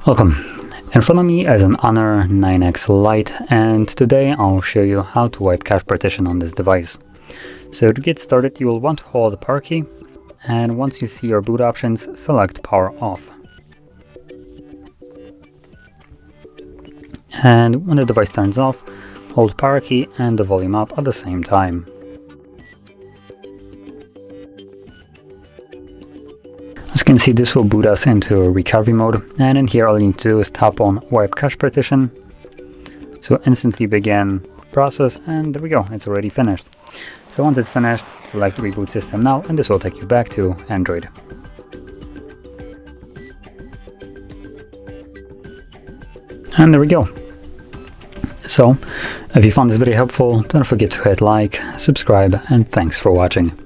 Welcome. In front of me is an Honor 9X Lite, and today I'll show you how to wipe cache partition on this device. So to get started, you will want to hold the power key, and once you see your boot options, select power off. And when the device turns off, hold power key and the volume up at the same time. As you can see, this will boot us into recovery mode, and in here all you need to do is tap on wipe cache partition. So instantly begin process, and there we go, it's already finished. So once it's finished, select reboot system now, and this will take you back to Android. And there we go. So if you found this video helpful, don't forget to hit like, subscribe, and thanks for watching.